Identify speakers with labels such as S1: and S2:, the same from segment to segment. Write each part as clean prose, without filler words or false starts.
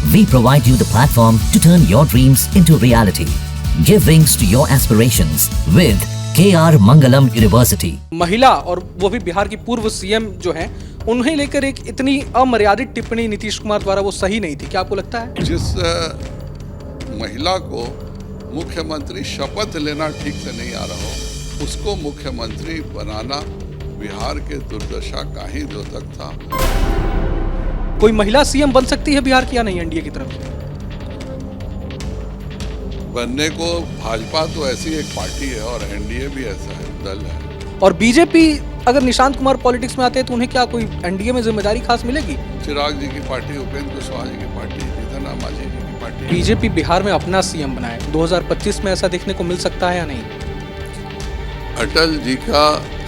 S1: We provide you the platform to turn your dreams into reality. Give wings to your aspirations with KR Mangalam University.
S2: महिला और वो भी बिहार की पूर्व CM जो हैं, उन्हें लेकर एक इतनी अमर्यादित टिप्पणी नीतीश कुमार द्वारा वो सही नहीं थी। क्या आपको लगता है?
S3: जिस महिला को मुख्यमंत्री शपथ लेना ठीक से नहीं आ रहा हो, उसको मुख्यमंत्री बनाना बिहार के दुर्दशा का ही द्योतक था।
S2: कोई महिला सीएम बन सकती है बिहार की या नहीं एनडीए की तरफ से?
S3: बनने को भाजपा तो ऐसी एक पार्टी है और एनडीए भी ऐसा है, दल है।
S2: और बीजेपी अगर निशांत कुमार पॉलिटिक्स में आते हैं तो उन्हें क्या कोई एनडीए में जिम्मेदारी खास मिलेगी?
S3: चिराग जी की पार्टी, उपेंद्र कुशवाहा जी की पार्टी, जीतन राम मांझी जी की पार्टी।
S2: बीजेपी बिहार में अपना सीएम बनाए 2025 में, ऐसा देखने को मिल सकता है या नहीं?
S3: अटल जी का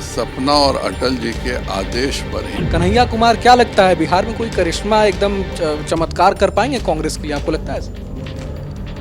S3: सपना और अटल जी के आदेश पर ही।
S2: कन्हैया कुमार, क्या लगता है बिहार में कोई करिश्मा एकदम चमत्कार कर पाएंगे कांग्रेस के लिए? आपको लगता है?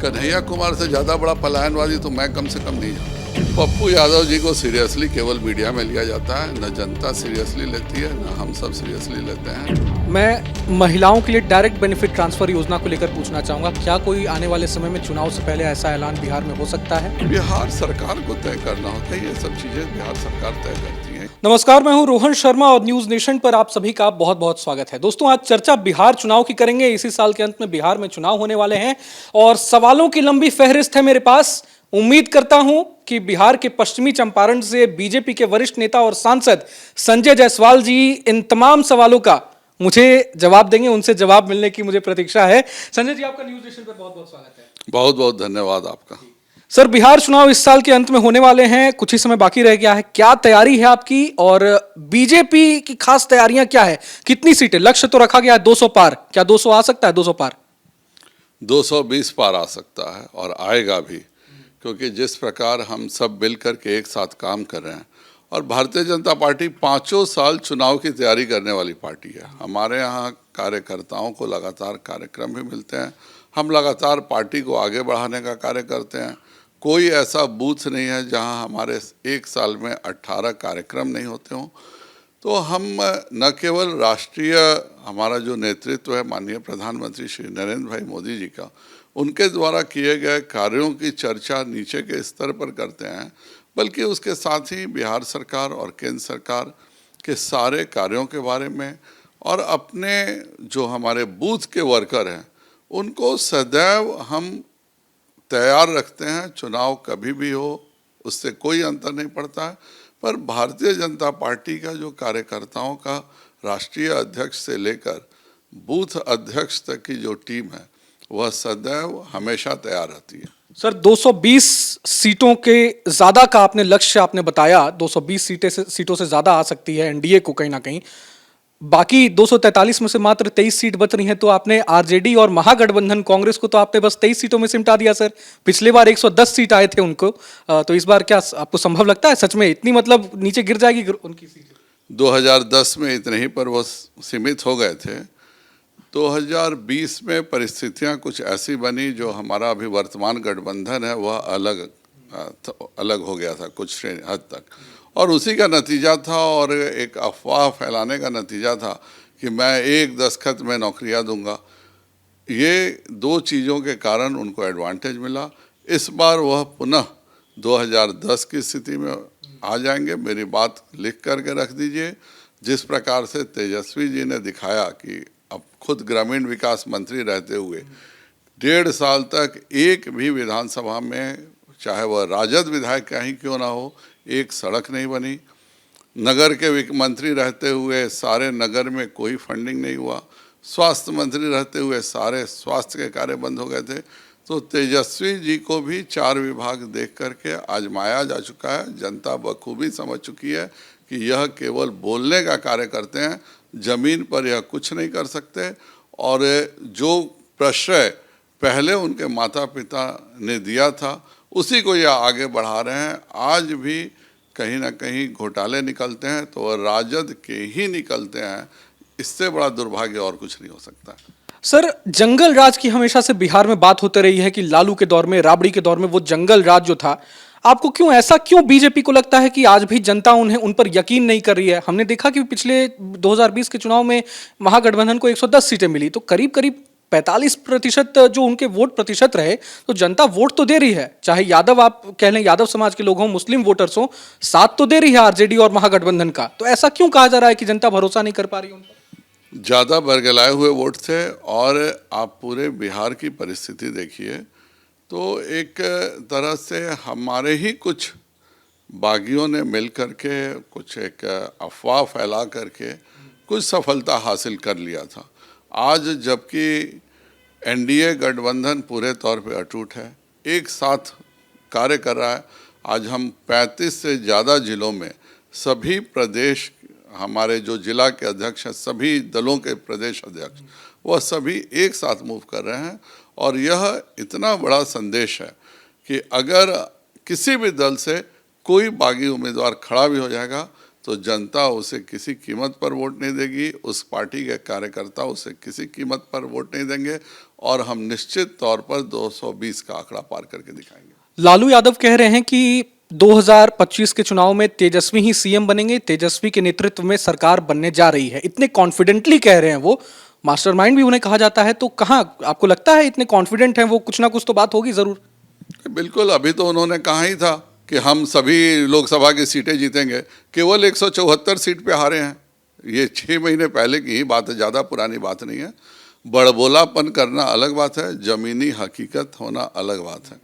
S3: कन्हैया कुमार से ज्यादा बड़ा पलायनवादी तो मैं कम से कम नहीं जानता। पप्पू यादव जी को सीरियसली केवल मीडिया में लिया जाता है, न जनता सीरियसली लेती है, न हम सब सीरियसली लेते हैं।
S2: मैं महिलाओं के लिए डायरेक्ट बेनिफिट ट्रांसफर योजना को लेकर पूछना चाहूंगा, क्या कोई आने वाले समय में चुनाव से पहले ऐसा ऐलान बिहार में हो सकता है?
S3: बिहार सरकार को तय करना होता है, ये सब चीजें बिहार सरकार तय करती है।
S2: नमस्कार, मैं हूं रोहन शर्मा और न्यूज नेशन पर आप सभी का बहुत बहुत स्वागत है। दोस्तों, आज चर्चा बिहार चुनाव की करेंगे। इसी साल के अंत में बिहार में चुनाव होने वाले हैं और सवालों की लंबी फहरिस्त है मेरे पास। उम्मीद करता हूं कि बिहार के पश्चिमी चंपारण से बीजेपी के वरिष्ठ नेता और सांसद संजय जायसवाल जी इन तमाम सवालों का मुझे जवाब देंगे। उनसे जवाब मिलने की मुझे प्रतीक्षा है। संजय जी, आपका न्यूज नेशन पर बहुत बहुत स्वागत है।
S3: बहुत बहुत धन्यवाद आपका।
S2: सर, बिहार चुनाव इस साल के अंत में होने वाले हैं, कुछ ही समय बाकी रह गया है। क्या तैयारी है आपकी और बीजेपी की खास तैयारियां क्या है? कितनी सीटें? लक्ष्य तो रखा गया है 200 पार, क्या 200 आ सकता है? 200 पार,
S3: 220 पार आ सकता है और आएगा भी, क्योंकि जिस प्रकार हम सब मिल करके एक साथ काम कर रहे हैं। और भारतीय जनता पार्टी 5 साल चुनाव की तैयारी करने वाली पार्टी है। हमारे यहाँ कार्यकर्ताओं को लगातार कार्यक्रम भी मिलते हैं, हम लगातार पार्टी को आगे बढ़ाने का कार्य करते हैं। कोई ऐसा बूथ नहीं है जहां हमारे एक साल में 18 कार्यक्रम नहीं होते हों। तो हम न केवल राष्ट्रीय, हमारा जो नेतृत्व है माननीय प्रधानमंत्री श्री नरेंद्र भाई मोदी जी का, उनके द्वारा किए गए कार्यों की चर्चा नीचे के स्तर पर करते हैं, बल्कि उसके साथ ही बिहार सरकार और केंद्र सरकार के सारे कार्यों के बारे में और अपने जो हमारे बूथ के वर्कर हैं उनको सदैव हम तैयार रखते हैं। चुनाव कभी भी हो, उससे कोई अंतर नहीं पड़ता है, पर भारतीय जनता पार्टी का जो कार्यकर्ताओं का राष्ट्रीय अध्यक्ष से लेकर बूथ अध्यक्ष तक की जो टीम है वह सदैव हमेशा तैयार रहती है।
S2: सर, 220 सीटों के ज्यादा का आपने लक्ष्य आपने बताया, 220 सीटों से ज्यादा आ सकती है एनडीए को कहीं ना कहीं। बाकी 243 में से मात्र 23 सीट बच रही हैं, तो आपने आरजेडी और महागठबंधन कांग्रेस को तो आपने बस 23 सीटों में सिमटा दिया। सर, पिछले बार 110 सीट आए थे उनको, तो इस बार क्या आपको संभव लगता है सच में इतनी मतलब नीचे गिर जाएगी उनकी सीट?
S3: 2010 में इतने ही पर वो सीमित हो गए थे। 2020 में परिस्थितियां कुछ ऐसी बनी, जो हमारा अभी वर्तमान गठबंधन है वह अलग हो गया था कुछ हद तक, और उसी का नतीजा था और एक अफवाह फैलाने का नतीजा था कि मैं एक दस्तखत में नौकरियां दूंगा। ये 2 चीज़ों के कारण उनको एडवांटेज मिला। इस बार वह पुनः 2010 की स्थिति में आ जाएंगे। मेरी बात लिख करके रख दीजिए। जिस प्रकार से तेजस्वी जी ने दिखाया कि अब खुद ग्रामीण विकास मंत्री रहते हुए 1.5 साल तक एक भी विधानसभा में, चाहे वह राजद विधायक कहीं क्यों ना हो, एक सड़क नहीं बनी। नगर के मंत्री रहते हुए सारे नगर में कोई फंडिंग नहीं हुआ। स्वास्थ्य मंत्री रहते हुए सारे स्वास्थ्य के कार्य बंद हो गए थे। तो तेजस्वी जी को भी 4 विभाग देख करके आजमाया जा चुका है। जनता बखूबी समझ चुकी है कि यह केवल बोलने का कार्य करते हैं, जमीन पर यह कुछ नहीं कर सकते। और जो प्रश्रय पहले उनके माता पिता ने दिया था उसी को यह आगे बढ़ा रहे हैं। आज भी कहीं ना कहीं घोटाले निकलते हैं तो वह राजद के ही निकलते हैं। इससे बड़ा दुर्भाग्य और कुछ नहीं हो सकता।
S2: सर, जंगल राज की हमेशा से बिहार में बात होते रही है कि लालू के दौर में, राबड़ी के दौर में वो जंगल राज जो था, आपको क्यों बीजेपी को लगता है कि आज भी जनता उन पर यकीन नहीं कर रही है? हमने देखा कि पिछले 2020 के चुनाव में महागठबंधन को 110 सीटें मिली, तो करीब करीब 45% जो उनके वोट प्रतिशत रहे, तो जनता वोट तो दे रही है, चाहे यादव आप कह लें, यादव समाज के लोग हों, मुस्लिम वोटर्स हों, साथ तो दे रही है आरजेडी और महागठबंधन का। तो ऐसा क्यों कहा जा रहा है कि जनता भरोसा नहीं कर पा रही है उन पर?
S3: ज़्यादा बरगलाए हुए वोट थे। और आप पूरे बिहार की परिस्थिति देखिए तो एक तरह से हमारे ही कुछ बागियों ने मिल करके कुछ एक अफवाह फैला करके कुछ सफलता हासिल कर लिया था। आज जबकि एनडीए गठबंधन पूरे तौर पे अटूट है, एक साथ कार्य कर रहा है। आज हम 35 से ज़्यादा जिलों में सभी प्रदेश, हमारे जो जिला के अध्यक्ष हैं, सभी दलों के प्रदेश अध्यक्ष, वह सभी एक साथ मूव कर रहे हैं। और यह इतना बड़ा संदेश है कि अगर किसी भी दल से कोई बागी उम्मीदवार खड़ा भी हो जाएगा तो जनता उसे किसी कीमत पर वोट नहीं देगी, उस पार्टी के कार्यकर्ता उसे किसी कीमत पर वोट नहीं देंगे, और हम निश्चित तौर पर 220 का आंकड़ा पार करके दिखाएंगे।
S2: लालू यादव कह रहे हैं कि 2025 के चुनाव में तेजस्वी ही सीएम बनेंगे, तेजस्वी के नेतृत्व में सरकार बनने जा रही है। इतने कॉन्फिडेंटली कह रहे हैं वो, मास्टरमाइंड भी उन्हें कहा जाता है। तो कहाँ आपको लगता है इतने कॉन्फिडेंट हैं वो, कुछ ना कुछ तो बात होगी जरूर?
S3: बिल्कुल, अभी तो उन्होंने कहा ही था कि हम सभी लोकसभा की सीटें जीतेंगे। केवल 174 सीट पे हारे हैं। ये 6 महीने पहले की ही बात है, ज़्यादा पुरानी बात नहीं है। बड़बोलापन करना अलग बात है, ज़मीनी हकीकत होना अलग बात है।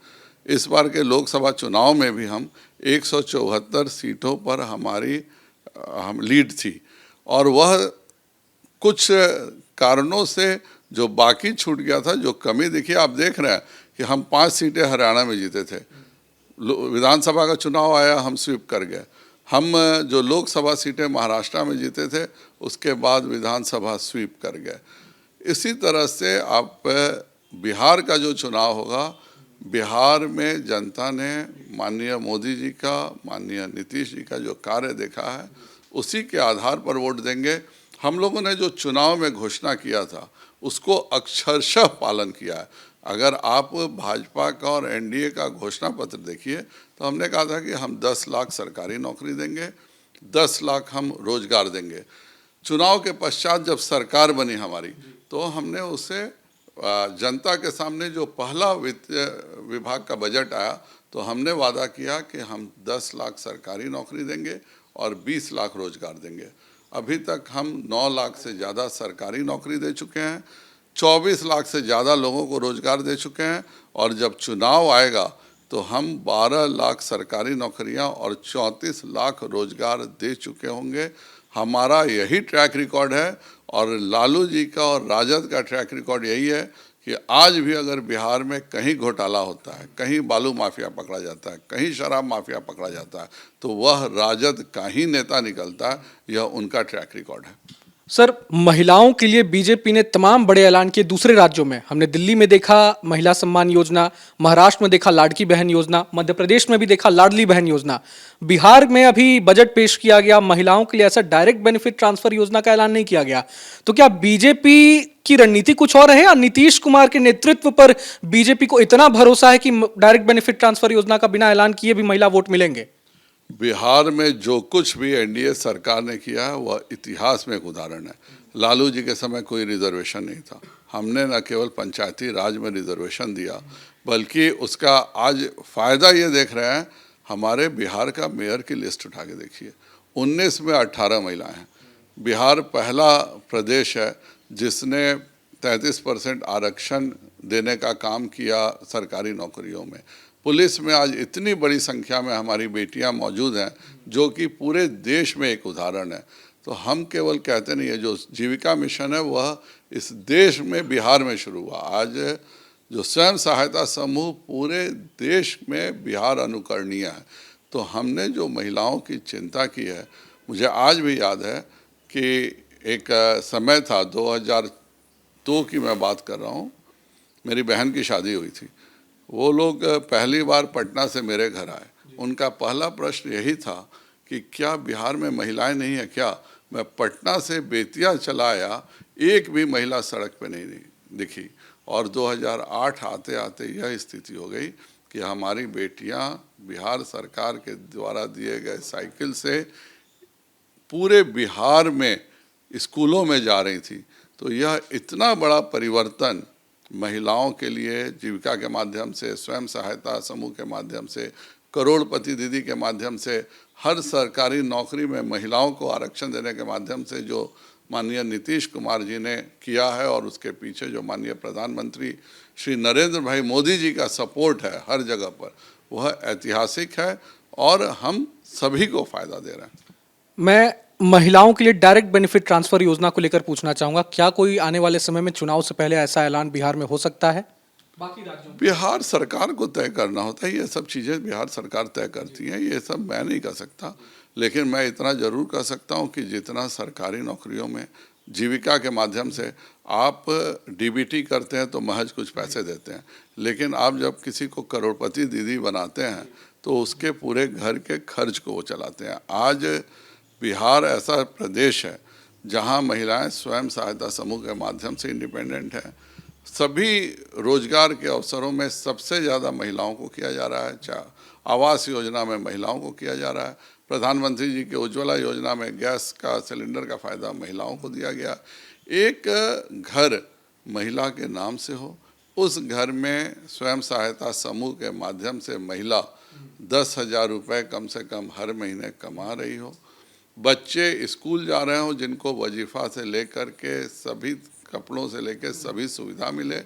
S3: इस बार के लोकसभा चुनाव में भी हम 174 सीटों पर हमारी हम लीड थी, और वह कुछ कारणों से जो बाकी छूट गया था, जो कमी देखिए, आप देख रहे हैं कि हम 5 सीटें हरियाणा में जीते थे। विधानसभा का चुनाव आया, हम स्वीप कर गए। हम जो लोकसभा सीटें महाराष्ट्र में जीते थे, उसके बाद विधानसभा स्वीप कर गए। इसी तरह से आप बिहार का जो चुनाव होगा, बिहार में जनता ने माननीय मोदी जी का, माननीय नीतीश जी का जो कार्य देखा है, उसी के आधार पर वोट देंगे। हम लोगों ने जो चुनाव में घोषणा किया था उसको अक्षरशः पालन किया है। अगर आप भाजपा का और एनडीए का घोषणा पत्र देखिए तो हमने कहा था कि हम 10 लाख सरकारी नौकरी देंगे, 10 लाख हम रोजगार देंगे। चुनाव के पश्चात जब सरकार बनी हमारी, तो हमने उसे जनता के सामने जो पहला वित्त विभाग का बजट आया, तो हमने वादा किया कि हम 10 लाख सरकारी नौकरी देंगे और 20 लाख रोजगार देंगे। अभी तक हम 9 लाख से ज़्यादा सरकारी नौकरी दे चुके हैं, 24 लाख से ज़्यादा लोगों को रोजगार दे चुके हैं, और जब चुनाव आएगा तो हम 12 लाख सरकारी नौकरियां और 34 लाख रोजगार दे चुके होंगे। हमारा यही ट्रैक रिकॉर्ड है, और लालू जी का और राजद का ट्रैक रिकॉर्ड यही है कि आज भी अगर बिहार में कहीं घोटाला होता है, कहीं बालू माफिया पकड़ा जाता है, कहीं शराब माफिया पकड़ा जाता है, तो वह राजद का ही नेता निकलता है। यह उनका ट्रैक रिकॉर्ड है।
S2: सर, महिलाओं के लिए बीजेपी ने तमाम बड़े ऐलान किए। दूसरे राज्यों में हमने दिल्ली में देखा महिला सम्मान योजना, महाराष्ट्र में देखा लाड़की बहन योजना, मध्य प्रदेश में भी देखा लाडली बहन योजना, बिहार में अभी बजट पेश किया गया, महिलाओं के लिए ऐसा डायरेक्ट बेनिफिट ट्रांसफर योजना का ऐलान नहीं किया गया। तो क्या बीजेपी की रणनीति कुछ और है, या नीतीश कुमार के नेतृत्व पर बीजेपी को इतना भरोसा है कि डायरेक्ट बेनिफिट ट्रांसफर योजना का बिना ऐलान किए भी महिला वोट मिलेंगे?
S3: बिहार में जो कुछ भी एनडीए सरकार ने किया है वह इतिहास में एक उदाहरण है। लालू जी के समय कोई रिजर्वेशन नहीं था। हमने न केवल पंचायती राज में रिजर्वेशन दिया, बल्कि उसका आज फ़ायदा ये देख रहे हैं। हमारे बिहार का मेयर की लिस्ट उठा के देखिए, 19 में 18 महिलाएं हैं। बिहार पहला प्रदेश है जिसने 33% आरक्षण देने का काम किया सरकारी नौकरियों में। पुलिस में आज इतनी बड़ी संख्या में हमारी बेटियां मौजूद हैं, जो कि पूरे देश में एक उदाहरण है। तो हम केवल कहते नहीं है, जो जीविका मिशन है वह इस देश में बिहार में शुरू हुआ। आज जो स्वयं सहायता समूह पूरे देश में बिहार अनुकरणीय है। तो हमने जो महिलाओं की चिंता की है, मुझे आज भी याद है कि एक समय था 2002 की मैं बात कर रहा हूँ, मेरी बहन की शादी हुई थी। वो लोग पहली बार पटना से मेरे घर आए। उनका पहला प्रश्न यही था कि क्या बिहार में महिलाएं नहीं है क्या? मैं पटना से बेतिया चला आया, एक भी महिला सड़क पे नहीं दिखी। और 2008 आते आते यह स्थिति हो गई कि हमारी बेटियां बिहार सरकार के द्वारा दिए गए साइकिल से पूरे बिहार में स्कूलों में जा रही थी। तो यह इतना बड़ा परिवर्तन महिलाओं के लिए जीविका के माध्यम से, स्वयं सहायता समूह के माध्यम से, करोड़पति दीदी के माध्यम से, हर सरकारी नौकरी में महिलाओं को आरक्षण देने के माध्यम से जो माननीय नीतीश कुमार जी ने किया है और उसके पीछे जो माननीय प्रधानमंत्री श्री नरेंद्र भाई मोदी जी का सपोर्ट है हर जगह पर, वह ऐतिहासिक है और हम सभी को फायदा दे रहे हैं।
S2: मैं महिलाओं के लिए डायरेक्ट बेनिफिट ट्रांसफर योजना को लेकर पूछना चाहूंगा, क्या कोई आने वाले समय में चुनाव से पहले ऐसा ऐलान बिहार में हो सकता है? बाकी राज्यों
S3: बिहार सरकार को तय करना होता है, ये सब चीज़ें बिहार सरकार तय करती है, ये सब मैं नहीं कर सकता। लेकिन मैं इतना ज़रूर कर सकता हूँ कि जितना सरकारी नौकरियों में जीविका के माध्यम से आप डीबीटी करते हैं तो महज कुछ पैसे देते हैं, लेकिन आप जब किसी को करोड़पति दीदी बनाते हैं तो उसके पूरे घर के खर्च को वो चलाते हैं। आज बिहार ऐसा प्रदेश है जहाँ महिलाएं स्वयं सहायता समूह के माध्यम से इंडिपेंडेंट हैं। सभी रोजगार के अवसरों में सबसे ज़्यादा महिलाओं को किया जा रहा है। चाहे आवास योजना में महिलाओं को किया जा रहा है, प्रधानमंत्री जी के उज्ज्वला योजना में गैस का सिलेंडर का फ़ायदा महिलाओं को दिया गया। एक घर महिला के नाम से हो, उस घर में स्वयं सहायता समूह के माध्यम से महिला 10,000 रुपये कम से कम हर महीने कमा रही हो, बच्चे स्कूल जा रहे हो जिनको वजीफ़ा से लेकर के सभी कपड़ों से लेकर सभी सुविधा मिले,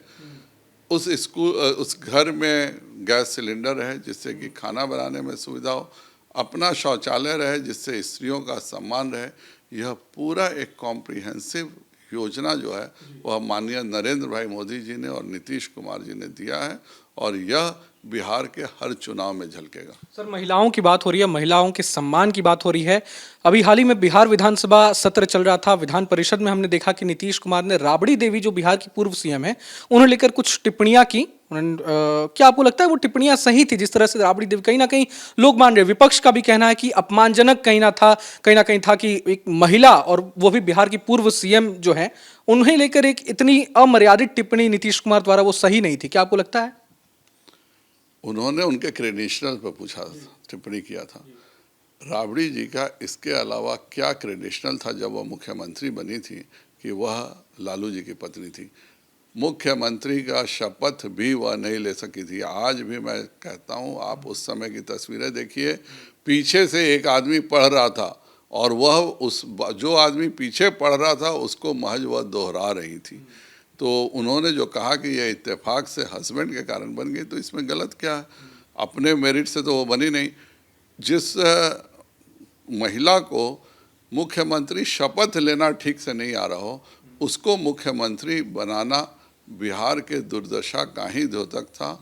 S3: उस घर में गैस सिलेंडर रहे जिससे कि खाना बनाने में सुविधा हो, अपना शौचालय रहे जिससे स्त्रियों का सम्मान रहे। यह पूरा एक कॉम्प्रिहेंसिव योजना जो है वह माननीय नरेंद्र भाई मोदी जी ने और नीतीश कुमार जी ने दिया है और यह बिहार के हर चुनाव में झलकेगा।
S2: सर, महिलाओं की बात हो रही है, महिलाओं के सम्मान की बात हो रही है। अभी हाल ही में बिहार विधानसभा सत्र चल रहा था, विधान परिषद में हमने देखा कि नीतीश कुमार ने राबड़ी देवी जो बिहार की पूर्व सीएम है उन्हें लेकर कुछ टिप्पणियां की। क्या आपको लगता है वो टिप्पणियां सही थी? जिस तरह से राबड़ी देवी, कहीं ना कहीं लोग मान रहे, विपक्ष का भी कहना है कि अपमानजनक कहीं ना कहीं था कि एक महिला और वो भी बिहार की पूर्व सीएम जो है उन्हें लेकर एक इतनी अमर्यादित टिप्पणी नीतीश कुमार द्वारा वो सही नहीं थी। क्या आपको लगता है?
S3: उन्होंने उनके क्रेडेंशियल पर पूछा, टिप्पणी किया था। राबड़ी जी का इसके अलावा क्या क्रेडेंशियल था जब वह मुख्यमंत्री बनी थी कि वह लालू जी की पत्नी थी? मुख्यमंत्री का शपथ भी वह नहीं ले सकी थी। आज भी मैं कहता हूँ, आप उस समय की तस्वीरें देखिए, पीछे से एक आदमी पढ़ रहा था और वह जो आदमी पीछे पढ़ रहा था उसको महज वह दोहरा रही थी। तो उन्होंने जो कहा कि यह इत्तेफाक से हस्बैंड के कारण बन गई, तो इसमें गलत क्या है? अपने मेरिट से तो वो बनी नहीं। जिस महिला को मुख्यमंत्री शपथ लेना ठीक से नहीं आ रहा हो उसको मुख्यमंत्री बनाना बिहार के दुर्दशा का ही द्योतक था।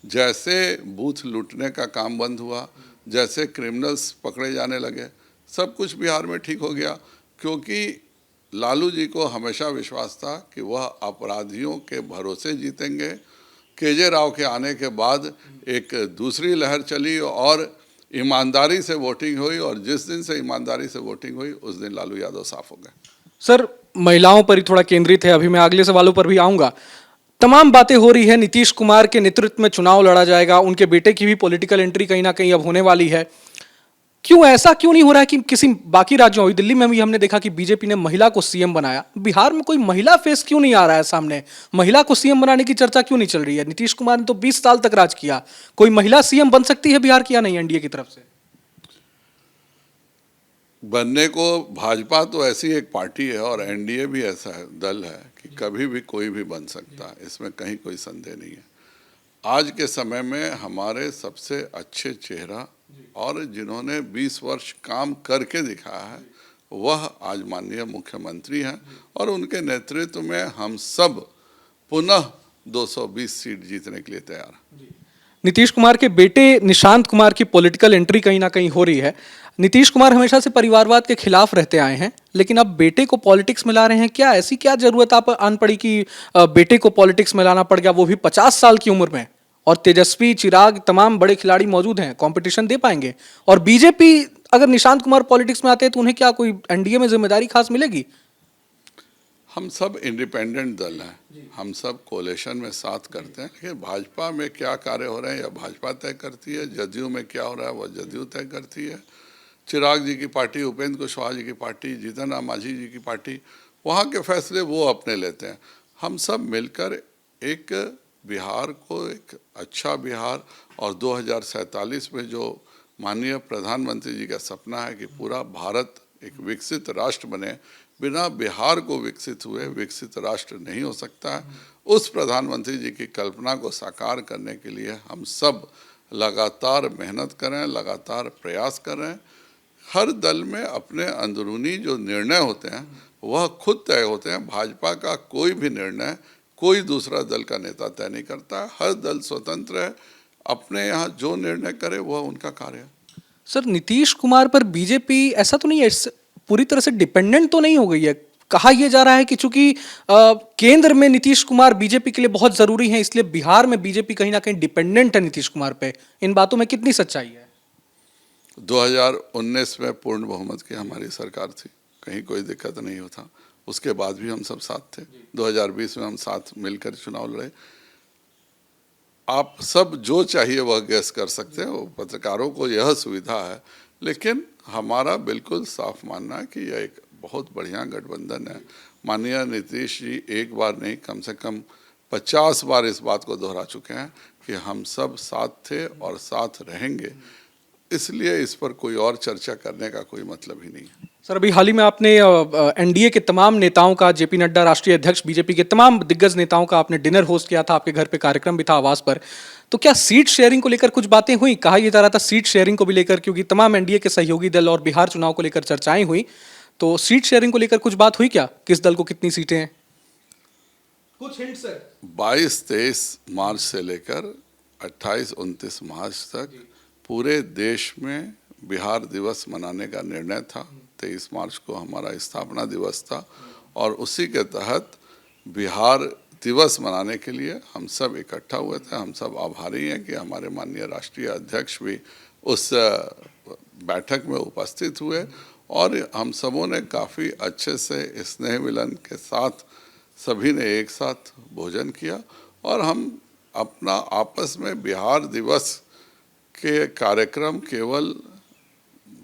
S3: जैसे बूथ लूटने का काम बंद हुआ, जैसे क्रिमिनल्स पकड़े जाने लगे, सब कुछ बिहार में ठीक हो गया, क्योंकि लालू जी को हमेशा विश्वास था कि वह अपराधियों के भरोसे जीतेंगे। केजे राव के आने के बाद एक दूसरी लहर चली और ईमानदारी से वोटिंग हुई, और जिस दिन से ईमानदारी से वोटिंग हुई उस दिन लालू यादव साफ हो गए।
S2: सर, महिलाओं पर ही थोड़ा केंद्रित है, अभी मैं अगले सवालों पर भी आऊंगा। तमाम बातें हो रही है, नीतीश कुमार के नेतृत्व में चुनाव लड़ा जाएगा, उनके बेटे की भी पॉलिटिकल एंट्री कहीं ना कहीं अब होने वाली है। ऐसा क्यों नहीं हो रहा है कि किसी बाकी राज्यों में, दिल्ली में भी हमने देखा कि बीजेपी ने महिला को सीएम बनाया, बिहार में कोई महिला फेस क्यों नहीं आ रहा है सामने? महिला को सीएम बनाने की चर्चा क्यों नहीं चल रही है? नीतीश कुमार ने तो 20 साल तक राज किया, कोई महिला सीएम बन सकती है बिहार की या नहीं एनडीए की तरफ से?
S3: बनने को भाजपा तो ऐसी एक पार्टी है और एनडीए भी ऐसा है, दल है कि कभी भी कोई भी बन सकता है, इसमें कहीं कोई संदेह नहीं है। आज के समय में हमारे सबसे अच्छे चेहरा और जिन्होंने 20 वर्ष काम करके दिखाया है वह आज माननीय मुख्यमंत्री हैं और उनके नेतृत्व में हम सब पुनः 220 सीट जीतने के लिए तैयार हैं।
S2: नीतीश कुमार के बेटे निशांत कुमार की पॉलिटिकल एंट्री कहीं ना कहीं हो रही है। नीतीश कुमार हमेशा से परिवारवाद के खिलाफ रहते आए हैं, लेकिन अब बेटे को पॉलिटिक्स में ला रहे हैं। क्या ऐसी क्या जरूरत आप आन पड़ी कि बेटे को पॉलिटिक्स में लाना पड़ गया, वो भी 50 साल की उम्र में? और तेजस्वी, चिराग, तमाम बड़े खिलाड़ी मौजूद हैं, कंपटीशन दे पाएंगे। और बीजेपी अगर निशांत कुमार पॉलिटिक्स में आते हैं तो उन्हें क्या कोई एनडीए में जिम्मेदारी खास मिलेगी?
S3: हम सब इंडिपेंडेंट दल हैं, हम सब कोलेशन में साथ करते हैं, लेकिन भाजपा में क्या कार्य हो रहे हैं यह भाजपा तय करती है, जदयू में क्या हो रहा है वह जदयू तय करती है। चिराग जी की पार्टी, उपेंद्र कुशवाहा जी की पार्टी, जीतन राम मांझी जी की पार्टी, वहाँ के फैसले वो अपने लेते हैं। हम सब मिलकर एक बिहार को एक अच्छा बिहार, और 2047 में जो माननीय प्रधानमंत्री जी का सपना है कि पूरा भारत एक विकसित राष्ट्र बने, बिना बिहार को विकसित हुए विकसित राष्ट्र नहीं हो सकता है। उस प्रधानमंत्री जी की कल्पना को साकार करने के लिए हम सब लगातार मेहनत करें, लगातार प्रयास करें। हर दल में अपने अंदरूनी जो निर्णय होते हैं वह खुद तय होते हैं। भाजपा का कोई भी निर्णय कोई दूसरा दल का नेता तय नहीं करता है। हर दल स्वतंत्र है, अपने यहाँ जो निर्णय करे वह उनका कार्य है।
S2: सर, नीतीश कुमार पर बीजेपी ऐसा तो नहीं है, पूरी तरह से डिपेंडेंट तो नहीं हो गई है? कहा यह जा रहा है कि चूंकि केंद्र में नीतीश कुमार बीजेपी के लिए बहुत जरूरी है, इसलिए बिहार में बीजेपी कहीं ना कहीं डिपेंडेंट है नीतीश कुमार पे। इन बातों में कितनी सच्चाई है?
S3: 2019 में पूर्ण बहुमत की हमारी सरकार थी, कहीं कोई दिक्कत नहीं होता। उसके बाद भी हम सब साथ थे। 2020 में हम साथ मिलकर चुनाव लड़े। आप सब जो चाहिए वह गैस कर सकते हैं, पत्रकारों को यह सुविधा है। लेकिन हमारा बिल्कुल साफ मानना है कि यह एक बहुत बढ़िया गठबंधन है। माननीय नीतीश जी एक बार नहीं, कम से कम 50 बार इस बात को दोहरा चुके हैं कि हम सब साथ थे और साथ रहेंगे। इसलिए इस पर कोई और चर्चा करने का कोई मतलब ही नहीं है।
S2: सर, अभी हाल ही में आपने एनडीए के तमाम नेताओं का, जेपी नड्डा राष्ट्रीय अध्यक्ष, बीजेपी के तमाम दिग्गज नेताओं का आपने डिनर होस्ट किया था, आपके घर पे कार्यक्रम भी था आवास पर। तो क्या सीट शेयरिंग को लेकर कुछ बातें हुई? कहा यह जा रहा था सीट शेयरिंग को भी लेकर, क्योंकि तमाम एनडीए के सहयोगी दल और बिहार चुनाव को लेकर चर्चाएं हुई, तो सीट शेयरिंग को लेकर कुछ बात हुई क्या? किस दल को कितनी सीटें हैं? कुछ हिंट सर।
S3: 22-23 मार्च से लेकर 28-29 मार्च तक पूरे देश में बिहार दिवस मनाने का निर्णय था। 23 मार्च को हमारा स्थापना दिवस था और उसी के तहत बिहार दिवस मनाने के लिए हम सब इकट्ठा हुए थे। हम सब आभारी हैं कि हमारे माननीय राष्ट्रीय अध्यक्ष भी उस बैठक में उपस्थित हुए और हम सबों ने काफ़ी अच्छे से स्नेह मिलन के साथ सभी ने एक साथ भोजन किया और हम अपना आपस में बिहार दिवस के कार्यक्रम केवल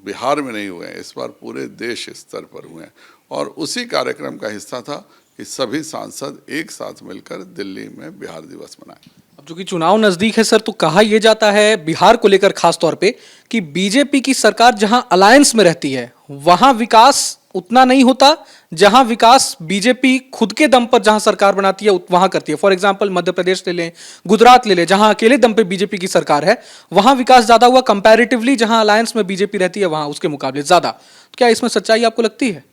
S3: बिहार में नहीं हुए हैं, इस बार पूरे देश स्तर पर हुए हैं और उसी कार्यक्रम का हिस्सा था कि सभी सांसद एक साथ मिलकर दिल्ली में बिहार दिवस मनाएं।
S2: अब चूंकि चुनाव नजदीक है सर, तो कहा यह जाता है बिहार को लेकर खास तौर पे कि बीजेपी की सरकार जहां अलायंस में रहती है वहां विकास उतना नहीं होता जहां विकास बीजेपी खुद के दम पर जहां सरकार बनाती है वहां करती है। फॉर एग्जांपल मध्य प्रदेश ले लें, गुजरात ले लें, जहां अकेले दम पे बीजेपी की सरकार है वहां विकास ज्यादा हुआ कंपैरेटिवली जहां अलायंस में बीजेपी रहती है वहां उसके मुकाबले ज्यादा। तो क्या इसमें सच्चाई आपको लगती है?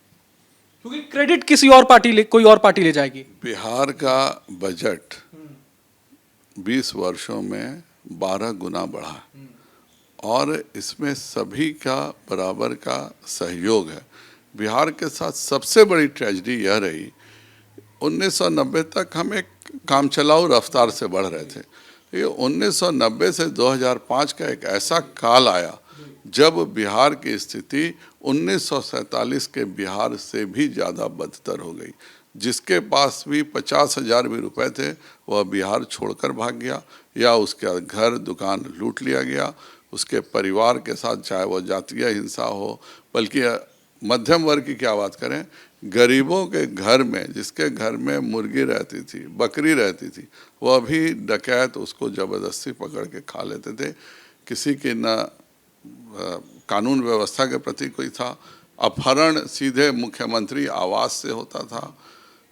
S2: क्योंकि क्रेडिट किसी और पार्टी कोई और पार्टी ले जाएगी।
S3: बिहार का बजट 20 वर्षों में 12 गुना बढ़ा और इसमें सभी का बराबर का सहयोग है। बिहार के साथ सबसे बड़ी ट्रेजेडी यह रही, 1990 तक हम एक काम चलाऊ रफ्तार से बढ़ रहे थे। ये 1990 से 2005 का एक ऐसा काल आया जब बिहार की स्थिति 1947 के बिहार से भी ज़्यादा बदतर हो गई। जिसके पास भी 50,000 भी रुपए थे वह बिहार छोड़कर भाग गया या उसका घर दुकान लूट लिया गया। उसके परिवार के साथ, चाहे वह जातीय हिंसा हो, बल्कि मध्यम वर्ग की क्या बात करें, गरीबों के घर में, जिसके घर में मुर्गी रहती थी, बकरी रहती थी, वह भी डकैत उसको ज़बरदस्ती पकड़ के खा लेते थे। किसी की न कानून व्यवस्था के प्रति कोई था। अपहरण सीधे मुख्यमंत्री आवास से होता था।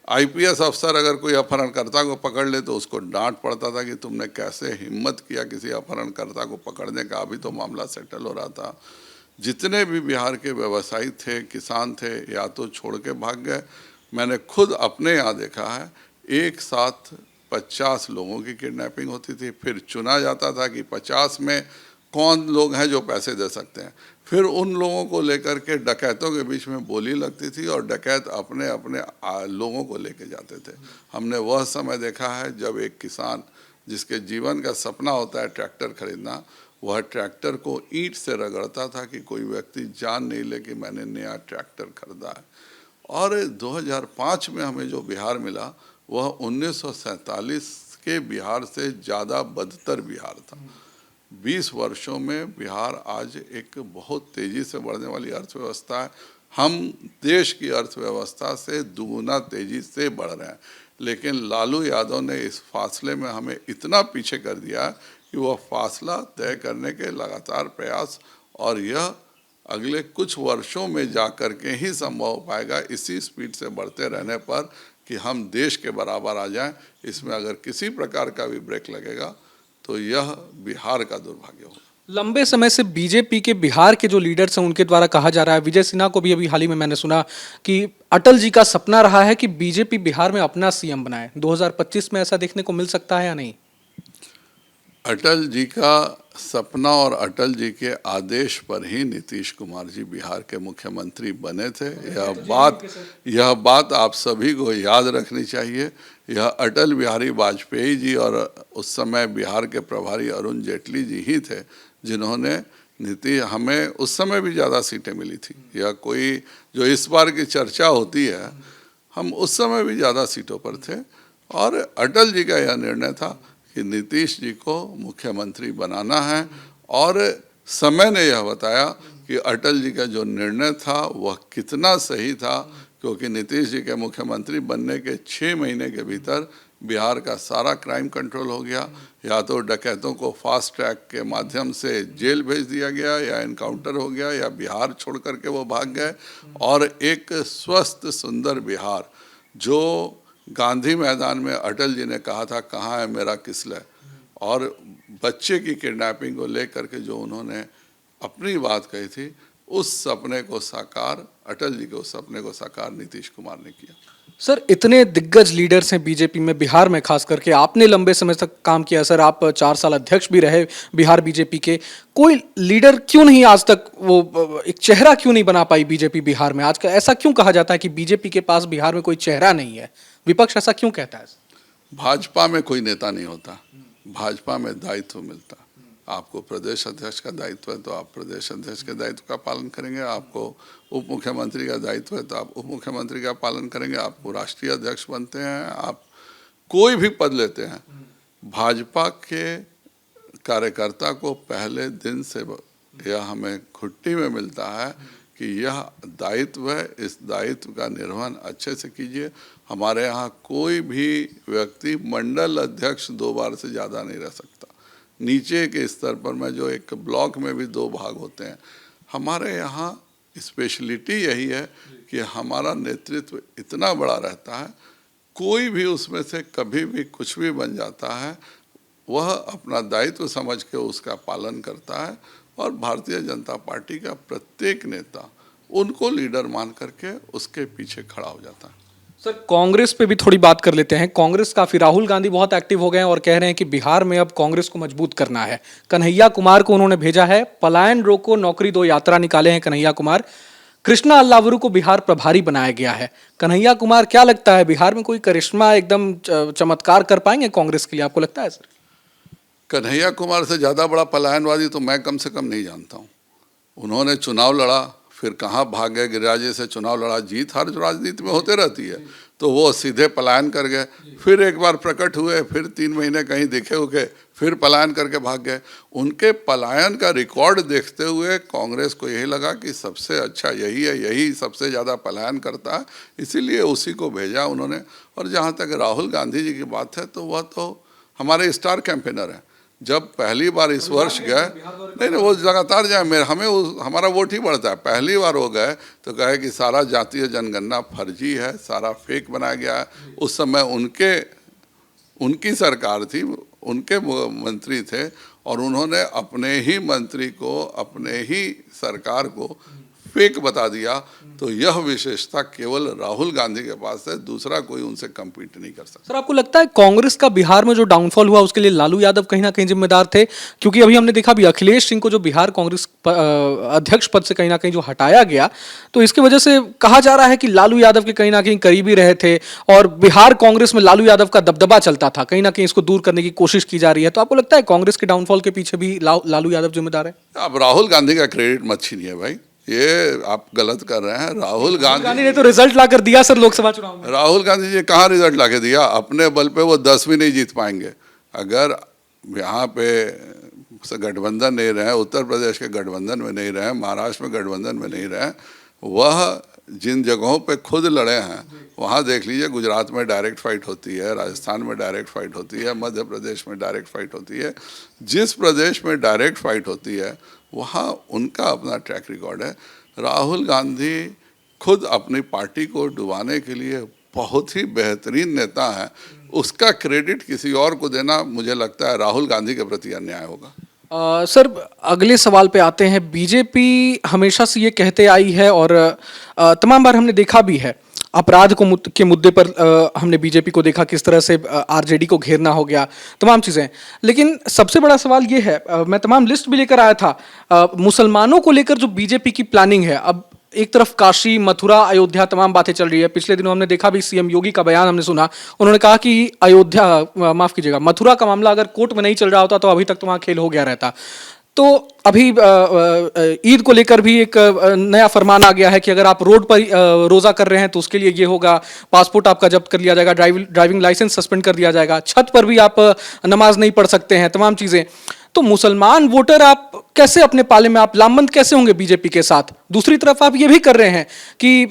S3: आईपीएस अफसर अगर कोई अपहरणकर्ता को पकड़ ले तो उसको डांट पड़ता था कि तुमने कैसे हिम्मत किया किसी अपहरणकर्ता को पकड़ने का, अभी तो मामला सेटल हो रहा था। जितने भी बिहार के व्यवसायी थे, किसान थे, या तो छोड़ के भाग गए। मैंने खुद अपने यहाँ देखा है, एक साथ 50 लोगों की किडनैपिंग होती थी, फिर चुना जाता था कि 50 में कौन लोग हैं जो पैसे दे सकते हैं, फिर उन लोगों को लेकर के डकैतों के बीच में बोली लगती थी और डकैत अपने अपने लोगों को लेके जाते थे। हमने वह समय देखा है जब एक किसान जिसके जीवन का सपना होता है ट्रैक्टर खरीदना, वह ट्रैक्टर को ईंट से रगड़ता था कि कोई व्यक्ति जान नहीं ले कि मैंने नया ट्रैक्टर खरीदा है। और 2005 में हमें जो बिहार मिला वह 1947 के बिहार से ज़्यादा बदतर बिहार था। 20 वर्षों में बिहार आज एक बहुत तेज़ी से बढ़ने वाली अर्थव्यवस्था है। हम देश की अर्थव्यवस्था से दुगुना तेज़ी से बढ़ रहे हैं। लेकिन लालू यादव ने इस फासले में हमें इतना पीछे कर दिया कि वह फासला तय करने के लगातार प्रयास, और यह अगले कुछ वर्षों में जा कर के ही संभव हो पाएगा, इसी स्पीड से बढ़ते रहने पर, कि हम देश के बराबर आ जाएं। इसमें अगर किसी प्रकार का भी ब्रेक लगेगा तो यह बिहार का दुर्भाग्य होगा।
S2: लंबे समय से बीजेपी के बिहार के जो लीडर्स हैं उनके द्वारा कहा जा रहा है, विजय सिन्हा को भी अभी हाल ही में मैंने सुना कि अटल जी का सपना रहा है कि बीजेपी बिहार में अपना सीएम बनाए। 2025 में ऐसा देखने को मिल सकता है या नहीं?
S3: अटल जी का सपना और अटल जी के आदेश पर ही नीतीश कुमार जी बिहार के मुख्यमंत्री बने थे। यह बात आप सभी को याद रखनी चाहिए। यह अटल बिहारी वाजपेयी जी और उस समय बिहार के प्रभारी अरुण जेटली जी ही थे जिन्होंने हमें उस समय भी ज़्यादा सीटें मिली थी। यह कोई जो इस बार की चर्चा होती है, हम उस समय भी ज़्यादा सीटों पर थे, और अटल जी का यह निर्णय था कि नीतीश जी को मुख्यमंत्री बनाना है। और समय ने यह बताया कि अटल जी का जो निर्णय था वह कितना सही था, क्योंकि नीतीश जी के मुख्यमंत्री बनने के 6 महीने के भीतर बिहार का सारा क्राइम कंट्रोल हो गया। या तो डकैतों को फास्ट ट्रैक के माध्यम से जेल भेज दिया गया, या इनकाउंटर हो गया, या बिहार छोड़ करके वो भाग गए। और एक स्वस्थ सुंदर बिहार, जो गांधी मैदान में अटल जी ने कहा था कहाँ है मेरा किसलय, और बच्चे की किडनैपिंग को लेकर के जो उन्होंने अपनी बात कही थी, उस सपने को साकार, अटल जी के उस सपने को साकार नीतीश कुमार ने किया।
S2: सर, इतने दिग्गज लीडर्स हैं बीजेपी में, बिहार में खास करके आपने लंबे समय तक काम किया सर, आप 4 साल अध्यक्ष भी रहे बिहार बीजेपी के। कोई लीडर क्यों नहीं आज तक, वो एक चेहरा क्यों नहीं बना पाई बीजेपी बिहार में? आज का ऐसा क्यों कहा जाता है कि बीजेपी के पास बिहार में कोई चेहरा नहीं है? विपक्ष ऐसा क्यों कहता है?
S3: भाजपा में कोई नेता नहीं होता, भाजपा में दायित्व मिलता। आपको प्रदेश अध्यक्ष का दायित्व है तो आप प्रदेश अध्यक्ष के दायित्व का पालन करेंगे, आपको उप मुख्यमंत्री का दायित्व है तो आप उप मुख्यमंत्री का पालन करेंगे, आपको राष्ट्रीय अध्यक्ष बनते हैं, आप कोई भी पद लेते हैं, भाजपा के कार्यकर्ता को पहले दिन से यह हमें घुट्टी में मिलता है कि यह दायित्व है, इस दायित्व का निर्वहन अच्छे से कीजिए। हमारे यहाँ कोई भी व्यक्ति मंडल अध्यक्ष 2 बार से ज़्यादा नहीं रह सकता। नीचे के स्तर पर में जो एक ब्लॉक में भी 2 भाग होते हैं, हमारे यहाँ स्पेशलिटी यही है कि हमारा नेतृत्व इतना बड़ा रहता है, कोई भी उसमें से कभी भी कुछ भी बन जाता है, वह अपना दायित्व समझ के उसका पालन करता है। और भारतीय जनता पार्टी का प्रत्येक नेता उनको लीडर मान करके उसके पीछे खड़ा हो जाता है।
S2: सर, कांग्रेस पे भी थोड़ी बात कर लेते हैं। कांग्रेस काफी, राहुल गांधी बहुत एक्टिव हो गए हैं और कह रहे हैं कि बिहार में अब कांग्रेस को मजबूत करना है। कन्हैया कुमार को उन्होंने भेजा है, पलायन रोको नौकरी दो यात्रा निकाले हैं कन्हैया कुमार। कृष्णा अल्लावरू को बिहार प्रभारी बनाया गया है। कन्हैया कुमार, क्या लगता है बिहार में कोई करिश्मा, एकदम चमत्कार कर पाएंगे कांग्रेस के लिए, आपको लगता है सर?
S3: कन्हैया कुमार से ज़्यादा बड़ा पलायनवादी तो मैं कम से कम नहीं जानता हूँ। उन्होंने चुनाव लड़ा, फिर कहाँ भाग गए, गिरिराजे से चुनाव लड़ा, जीत हार जो राजनीति में होते रहती है, तो वो सीधे पलायन कर गए। फिर एक बार प्रकट हुए, फिर 3 महीने कहीं दिखे उके, फिर पलायन करके भाग गए। उनके पलायन का रिकॉर्ड देखते हुए कांग्रेस को यही लगा कि सबसे अच्छा यही है, यही सबसे ज़्यादा पलायन करता है, इसीलिए उसी को भेजा उन्होंने। और जहाँ तक राहुल गांधी जी की बात है, तो वह तो हमारे स्टार कैंपेनर हैं। जब पहली बार इस वर्ष गए, नहीं वो लगातार जाए, हमारा वोट ही बढ़ता है। पहली बार वो गए तो कहे कि सारा जातीय जनगणना फर्जी है, सारा फेक बनाया गया है। उस समय उनकी सरकार थी, उनके मंत्री थे, और उन्होंने अपने ही मंत्री को, अपने ही सरकार को फेक बता दिया। तो यह विशेषता केवल राहुल गांधी के पास है, दूसरा कोई उनसे कम्पीट नहीं कर सकता।
S2: सर, आपको लगता है कांग्रेस का बिहार में जो डाउनफॉल हुआ उसके लिए लालू यादव कहीं ना कहीं जिम्मेदार थे? क्योंकि अभी हमने देखा भी अखिलेश सिंह को जो बिहार कांग्रेस अध्यक्ष पद से कहीं ना कहीं जो हटाया गया, तो इसकी वजह से कहा जा रहा है कि लालू यादव के कहीं ना कहीं करीबी रहे थे, और बिहार कांग्रेस में लालू यादव का दबदबा चलता था, कहीं ना कहीं इसको दूर करने की कोशिश की जा रही है। तो आपको लगता है कांग्रेस के डाउनफॉल के पीछे भी लालू यादव जिम्मेदार है?
S3: अब राहुल गांधी का क्रेडिट मत छीनिए भाई, ये आप गलत कर रहे हैं। राहुल गांधी
S2: ने तो रिजल्ट लाकर दिया सर लोकसभा चुनाव में।
S3: राहुल गांधी जी कहाँ रिजल्ट लाके दिया? अपने बल पे वो 10 भी नहीं जीत पाएंगे। अगर यहाँ पे गठबंधन नहीं रहे, उत्तर प्रदेश के गठबंधन में नहीं रहे, महाराष्ट्र में गठबंधन में नहीं रहे, वह जिन जगहों पे खुद लड़े हैं वहाँ देख लीजिए, गुजरात में डायरेक्ट फाइट होती है, राजस्थान में डायरेक्ट फाइट होती है, मध्य प्रदेश में डायरेक्ट फाइट होती है। जिस प्रदेश में डायरेक्ट फाइट होती है वहाँ उनका अपना ट्रैक रिकॉर्ड है। राहुल गांधी खुद अपनी पार्टी को डुबाने के लिए बहुत ही बेहतरीन नेता है, उसका क्रेडिट किसी और को देना मुझे लगता है राहुल गांधी के प्रति अन्याय होगा।
S2: सर, अगले सवाल पे आते हैं। बीजेपी हमेशा से ये कहते आई है और तमाम बार हमने देखा भी है, अपराध के मुद्दे पर हमने बीजेपी को देखा किस तरह से आरजेडी को घेरना हो गया, तमाम चीज़ें। लेकिन सबसे बड़ा सवाल ये है, मैं तमाम लिस्ट भी लेकर आया था, मुसलमानों को लेकर जो बीजेपी की प्लानिंग है। अब एक तरफ काशी, मथुरा, अयोध्या तमाम बातें चल रही है। पिछले दिनों हमने देखा भी, सीएम योगी का बयान हमने सुना, उन्होंने कहा कि अयोध्या, माफ कीजिएगा, मथुरा का मामला अगर कोर्ट में नहीं चल रहा होता तो अभी तक तो वहाँ खेल हो गया रहता। तो अभी ईद को लेकर भी एक नया फरमान आ गया है कि अगर आप रोड पर रोजा कर रहे हैं तो उसके लिए ये होगा, पासपोर्ट आपका जब्त कर लिया जाएगा, ड्राइविंग लाइसेंस सस्पेंड कर दिया जाएगा, छत पर भी आप नमाज नहीं पढ़ सकते हैं, तमाम चीजें। तो मुसलमान वोटर आप कैसे अपने पाले में आप लामबंद कैसे होंगे बीजेपी के साथ? दूसरी तरफ आप ये भी कर रहे हैं कि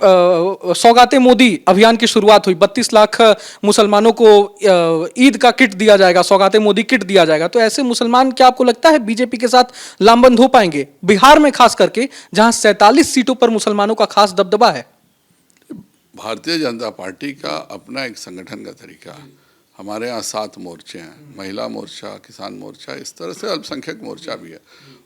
S2: सौगाते मोदी अभियान की शुरुआत हुई, 32 लाख मुसलमानों को ईद का किट दिया जाएगा, सौगाते मोदी किट दिया जाएगा। तो ऐसे मुसलमान, क्या आपको लगता है बीजेपी के साथ लामबंद हो पाएंगे, बिहार में खास करके जहां 47 सीटों पर मुसलमानों का खास दबदबा है?
S3: भारतीय जनता पार्टी का अपना एक संगठन का तरीका है। हमारे यहाँ 7 मोर्चे हैं, महिला मोर्चा, किसान मोर्चा, इस तरह से अल्पसंख्यक मोर्चा भी है।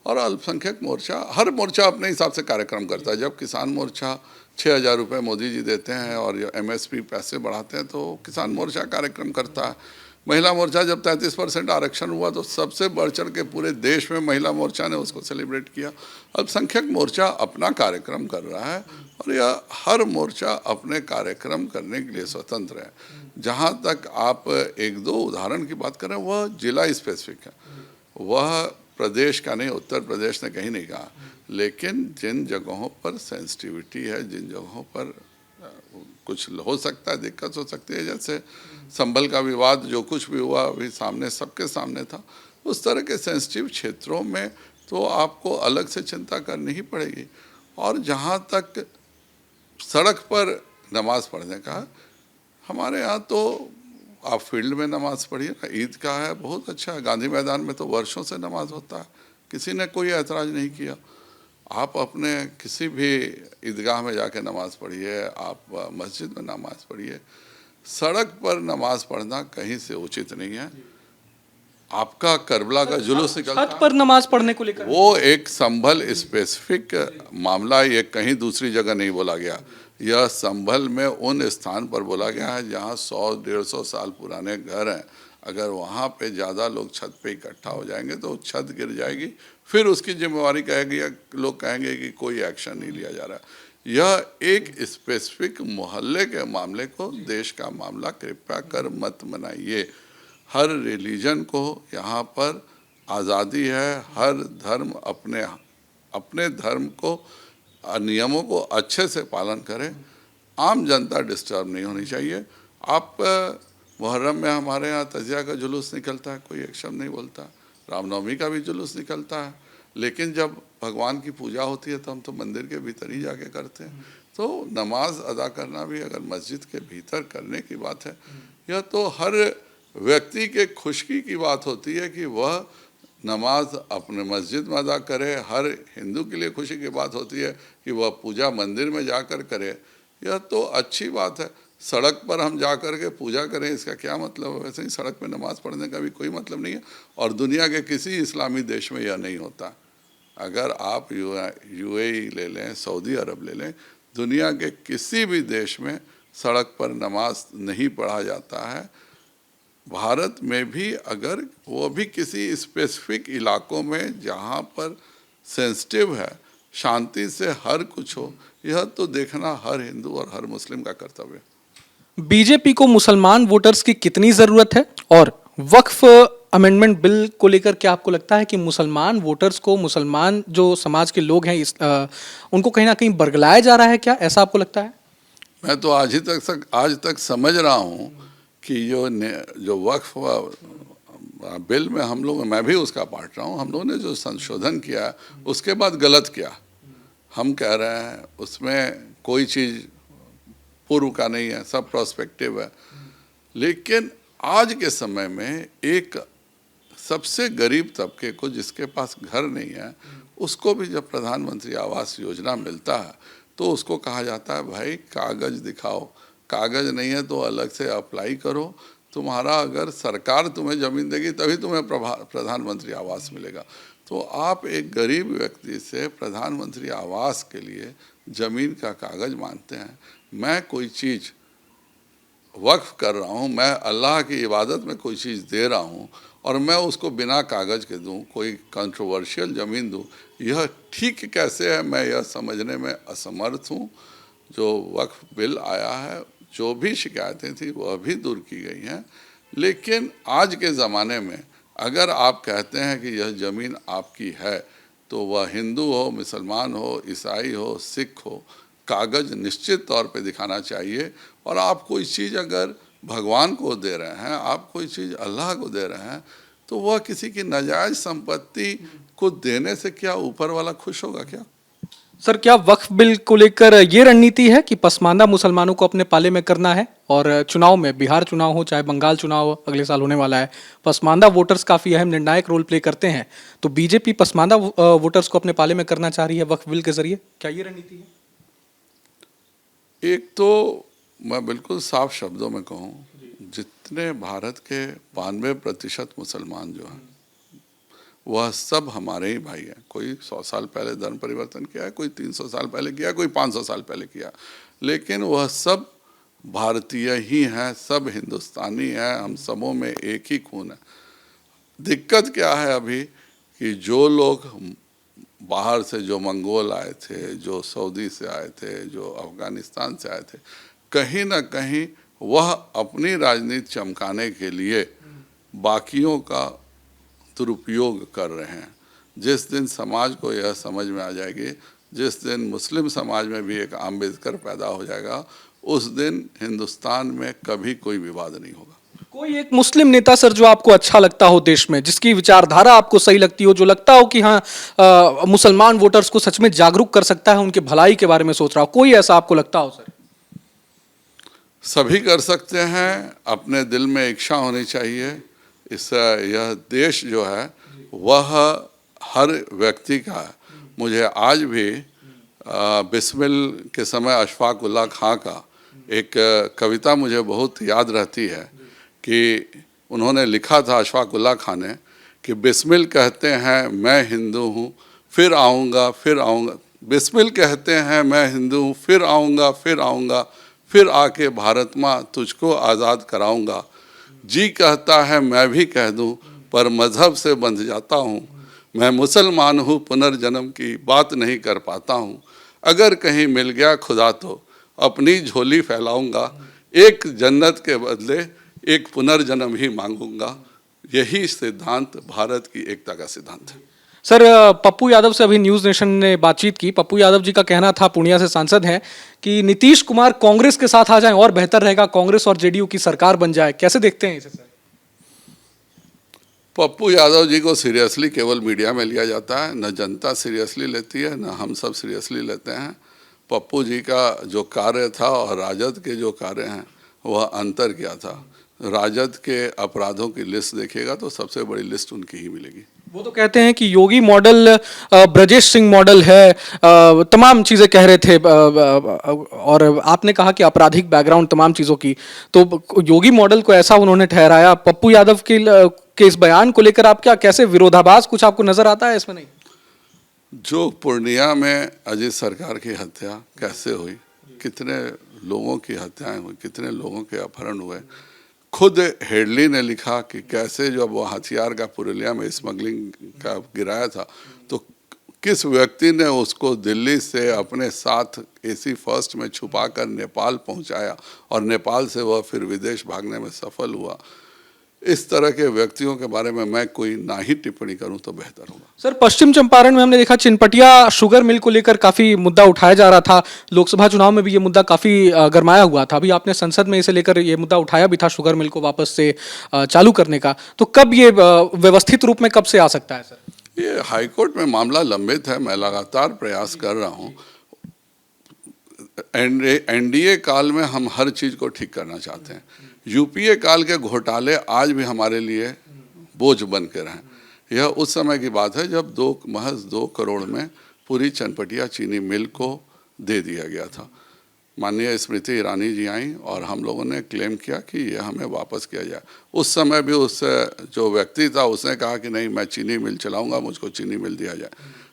S3: और अल्पसंख्यक मोर्चा, हर मोर्चा अपने हिसाब से कार्यक्रम करता है। जब किसान मोर्चा 6,000 रुपये मोदी जी देते हैं और MSP पैसे बढ़ाते हैं तो किसान मोर्चा कार्यक्रम करता है। महिला मोर्चा जब 33% आरक्षण हुआ तो सबसे बढ़ चढ़ के पूरे देश में महिला मोर्चा ने उसको सेलिब्रेट किया। अल्पसंख्यक मोर्चा अपना कार्यक्रम कर रहा है और यह हर मोर्चा अपने कार्यक्रम करने के लिए स्वतंत्र है। जहाँ तक आप 1-2 उदाहरण की बात करें, वह जिला स्पेसिफिक है, वह प्रदेश का नहीं, उत्तर प्रदेश ने कहीं नहीं कहा। लेकिन जिन जगहों पर सेंसिटिविटी है, जिन जगहों पर कुछ हो सकता है, दिक्कत हो सकती है, जैसे संभल का विवाद, जो कुछ भी हुआ अभी सामने, सबके सामने था, उस तरह के सेंसिटिव क्षेत्रों में तो आपको अलग से चिंता करनी ही पड़ेगी। और जहाँ तक सड़क पर नमाज पढ़ने का, हमारे यहाँ तो आप फील्ड में नमाज पढ़िए ना, ईद का है, बहुत अच्छा है। गांधी मैदान में तो वर्षों से नमाज होता है, किसी ने कोई ऐतराज़ नहीं किया। आप अपने किसी भी ईदगाह में जाके नमाज पढ़िए, आप मस्जिद में नमाज पढ़िए। सड़क पर नमाज पढ़ना कहीं से उचित नहीं है। आपका करबला का जुलूस निकलता
S2: छत पर नमाज पढ़ने को लेकर,
S3: वो एक संभल स्पेसिफिक मामला, ये कहीं दूसरी जगह नहीं बोला गया। यह संभल में उन स्थान पर बोला गया है जहाँ 100-150 साल पुराने घर हैं। अगर वहाँ पे ज़्यादा लोग छत पे इकट्ठा हो जाएंगे तो छत गिर जाएगी, फिर उसकी जिम्मेवारी कहेगी, लोग कहेंगे कि कोई एक्शन नहीं लिया जा रहा। यह एक स्पेसिफिक मोहल्ले के मामले को देश का मामला कृपया कर मत बनाइए। हर रिलीजन को यहाँ पर आज़ादी है, हर धर्म अपने धर्म को, नियमों को अच्छे से पालन करें। आम जनता डिस्टर्ब नहीं होनी चाहिए। आप मुहर्रम में हमारे यहाँ तजिया का जुलूस निकलता है, कोई एक शब्द नहीं बोलता। रामनवमी का भी जुलूस निकलता है, लेकिन जब भगवान की पूजा होती है तो हम तो मंदिर के भीतर ही जाके करते हैं। तो नमाज अदा करना भी अगर मस्जिद के भीतर करने की बात है, यह तो हर व्यक्ति के खुशी की बात होती है कि वह नमाज अपने मस्जिद में अदा करे। हर हिंदू के लिए खुशी की बात होती है कि वह पूजा मंदिर में जाकर करे। यह तो अच्छी बात है। सड़क पर हम जा कर के पूजा करें, इसका क्या मतलब है? वैसे ही सड़क पे नमाज पढ़ने का भी कोई मतलब नहीं है। और दुनिया के किसी इस्लामी देश में यह नहीं होता। अगर आप UAE ले लें, सऊदी अरब ले लें, दुनिया के किसी भी देश में सड़क पर नमाज नहीं पढ़ा जाता है। भारत में भी अगर वो भी किसी स्पेसिफिक इलाकों में जहाँ पर सेंसिटिव है, शांति से हर कुछ हो, यह तो देखना हर हिंदू और हर मुस्लिम का कर्तव्य है।
S2: बीजेपी को मुसलमान वोटर्स की कितनी जरूरत है? और वक्फ अमेंडमेंट बिल को लेकर क्या आपको लगता है कि मुसलमान वोटर्स को, मुसलमान जो समाज के लोग हैं, उनको कहीं ना कहीं बरगलाया जा रहा है क्या? ऐसा आपको लगता है?
S3: मैं तो आज तक समझ रहा हूँ कि जो वक्फ बिल में हम लोग, मैं भी उसका पार्ट रहा हूँ, हम लोगों ने जो संशोधन किया उसके बाद गलत किया। हम कह रहे हैं उसमें कोई चीज़ पूर्व का नहीं है, सब प्रोस्पेक्टिव है। लेकिन आज के समय में एक सबसे गरीब तबके को जिसके पास घर नहीं है, उसको भी जब प्रधानमंत्री आवास योजना मिलता है तो उसको कहा जाता है भाई कागज़ दिखाओ, कागज़ नहीं है तो अलग से अप्लाई करो, तुम्हारा अगर सरकार तुम्हें ज़मीन देगी तभी तुम्हें प्रधानमंत्री आवास मिलेगा। तो आप एक गरीब व्यक्ति से प्रधानमंत्री आवास के लिए ज़मीन का कागज़ मांगते हैं। मैं कोई चीज़ वक्फ कर रहा हूँ, मैं अल्लाह की इबादत में कोई चीज़ दे रहा हूँ और मैं उसको बिना कागज़ के दूँ, कोई कंट्रोवर्शियल ज़मीन दूँ, यह ठीक कैसे है, मैं यह समझने में असमर्थ हूँ। जो वक्फ बिल आया है, जो भी शिकायतें थी वह भी दूर की गई हैं। लेकिन आज के ज़माने में अगर आप कहते हैं कि यह ज़मीन आपकी है तो वह हिंदू हो, मुसलमान हो, ईसाई हो, सिख हो, कागज़ निश्चित तौर पे दिखाना चाहिए। और आप कोई चीज़ अगर भगवान को दे रहे हैं, आप कोई चीज़ अल्लाह को दे रहे हैं, तो वह किसी की नाजायज़ संपत्ति को देने से क्या ऊपर वाला खुश होगा क्या?
S2: सर, क्या वक्फ बिल को लेकर ये रणनीति है कि पसमानदा मुसलमानों को अपने पाले में करना है और चुनाव में, बिहार चुनाव हो चाहे बंगाल चुनाव अगले साल होने वाला है, पसमानदा वोटर्स काफ़ी अहम निर्णायक रोल प्ले करते हैं, तो बीजेपी पसमानदा वोटर्स को अपने पाले में करना चाह रही है वक्फ बिल के जरिए, क्या ये रणनीति है?
S3: एक तो मैं बिल्कुल साफ शब्दों में कहूँ, जितने भारत के 92% मुसलमान जो हैं वह सब हमारे ही भाई हैं। कोई 100 साल पहले धर्म परिवर्तन किया है, कोई 300 साल पहले किया, कोई 500 साल पहले किया, लेकिन वह सब भारतीय ही हैं, सब हिंदुस्तानी हैं, हम सबों में एक ही खून है। दिक्कत क्या है अभी कि जो लोग बाहर से, जो मंगोल आए थे, जो सऊदी से आए थे, जो अफ़गानिस्तान से आए थे, कहीं ना कहीं वह अपनी राजनीति चमकाने के लिए बाकियों का दुरुपयोग कर रहे हैं। जिस दिन समाज को यह समझ में आ जाएगी, जिस दिन मुस्लिम समाज में भी एक अम्बेडकर पैदा हो जाएगा, उस दिन हिंदुस्तान में कभी कोई विवाद नहीं होगा।
S2: कोई एक मुस्लिम नेता सर जो आपको अच्छा लगता हो देश में, जिसकी विचारधारा आपको सही लगती हो, जो लगता हो कि हाँ मुसलमान वोटर्स को सच में जागरूक कर सकता है, उनके भलाई के बारे में सोच रहा हो, कोई ऐसा आपको लगता हो सर?
S3: सभी कर सकते हैं, अपने दिल में इच्छा होनी चाहिए। यह देश जो है वह हर व्यक्ति का है। मुझे आज भी बिस्मिल के समय अशफाक उल्लाह खां का एक कविता मुझे बहुत याद रहती है कि उन्होंने लिखा था, अशफाक उल्लाह खां ने, कि बिस्मिल कहते हैं मैं हिंदू हूँ फिर आऊँगा फिर आऊँगा, बिस्मिल कहते हैं मैं हिंदू हूँ फिर आऊँगा फिर आऊँगा, फिर आके भारत माँ तुझको आज़ाद कराऊँगा। जी कहता है मैं भी कह दूं, पर मज़हब से बंध जाता हूँ। मैं मुसलमान हूँ, पुनर्जन्म की बात नहीं कर पाता हूँ। अगर कहीं मिल गया खुदा तो अपनी झोली फैलाऊंगा, एक जन्नत के बदले एक पुनर्जन्म ही मांगूंगा। यही सिद्धांत भारत की एकता का सिद्धांत है।
S2: सर, पप्पू यादव से अभी न्यूज़ नेशन ने बातचीत की। पप्पू यादव जी का कहना था, पूर्णिया से सांसद हैं, कि नीतीश कुमार कांग्रेस के साथ आ जाएं और बेहतर रहेगा, कांग्रेस और जेडीयू की सरकार बन जाए। कैसे देखते हैं इसे सर?
S3: पप्पू यादव जी को सीरियसली केवल मीडिया में लिया जाता है, न जनता सीरियसली लेती है, न हम सब सीरियसली लेते हैं। पप्पू जी का जो कार्य था और राजद के जो कार्य हैं वह अंतर क्या था। राजद के अपराधों की लिस्ट देखिएगा तो सबसे बड़ी लिस्ट उनकी ही मिलेगी।
S2: वो तो कहते हैं कि योगी मॉडल ब्रजेश सिंह मॉडल है, तमाम चीज़ें कह रहे थे, और आपने कहा कि आपराधिक बैकग्राउंड तमाम चीज़ों की, तो योगी मॉडल को ऐसा उन्होंने ठहराया। पप्पू यादव के इस बयान को लेकर आप क्या, कैसे विरोधाभास कुछ आपको नजर आता है इसमें? नहीं,
S3: जो पूर्णिया में अजीत सरकार की हत्या कैसे हुई, कितने लोगों की हत्याएं हुई, कितने लोगों के अपहरण हुए, खुद हेडली ने लिखा कि कैसे जब वो हथियार का पुरुलिया में स्मगलिंग का गिराया था तो किस व्यक्ति ने उसको दिल्ली से अपने साथ एसी फर्स्ट में छुपा कर नेपाल पहुंचाया और नेपाल से वह फिर विदेश भागने में सफल हुआ। इस तरह के व्यक्तियों के बारे में मैं कोई ना ही टिप्पणी करूं तो बेहतर होगा।
S2: सर, पश्चिम चंपारण में हमने देखा चिनपटिया शुगर मिल को लेकर काफी मुद्दा उठाया जा रहा था। लोकसभा चुनाव में भी ये मुद्दा काफी गरमाया हुआ था। अभी आपने संसद में इसे लेकर ये मुद्दा उठाया भी था, शुगर मिल को वापस से चालू करने का। तो कब ये व्यवस्थित रूप में कब से आ सकता है सर?
S3: ये हाईकोर्ट में मामला लंबित है, मैं लगातार प्रयास कर रहा हूँ। एनडीए काल में हम हर चीज़ को ठीक करना चाहते हैं। यूपीए काल के घोटाले आज भी हमारे लिए बोझ बन के रहे। यह उस समय की बात है जब महज 2 करोड़ में पूरी चनपटिया चीनी मिल को दे दिया गया था। माननीय स्मृति ईरानी जी आई और हम लोगों ने क्लेम किया कि यह हमें वापस किया जाए। उस समय भी उस जो व्यक्ति था उसने कहा कि नहीं, मैं चीनी मिल चलाऊंगा, मुझको चीनी मिल दिया जाए।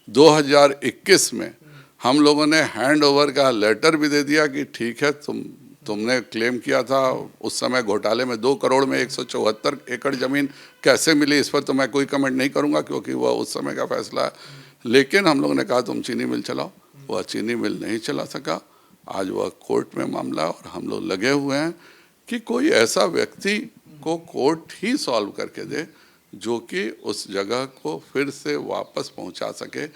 S3: 2021 में हम लोगों ने हैंड ओवर का लेटर भी दे दिया कि ठीक है, तुमने क्लेम किया था उस समय घोटाले में 2 करोड़ में 174 एकड़ ज़मीन कैसे मिली, इस पर तो मैं कोई कमेंट नहीं करूंगा क्योंकि वह उस समय का फैसला है। लेकिन हम लोगों ने कहा तुम चीनी मिल चलाओ, वह चीनी मिल नहीं चला सका। आज वह कोर्ट में मामला और हम लोग लगे हुए हैं कि कोई ऐसा व्यक्ति को कोर्ट ही सॉल्व करके दे जो कि उस जगह को फिर से वापस पहुंचा सके।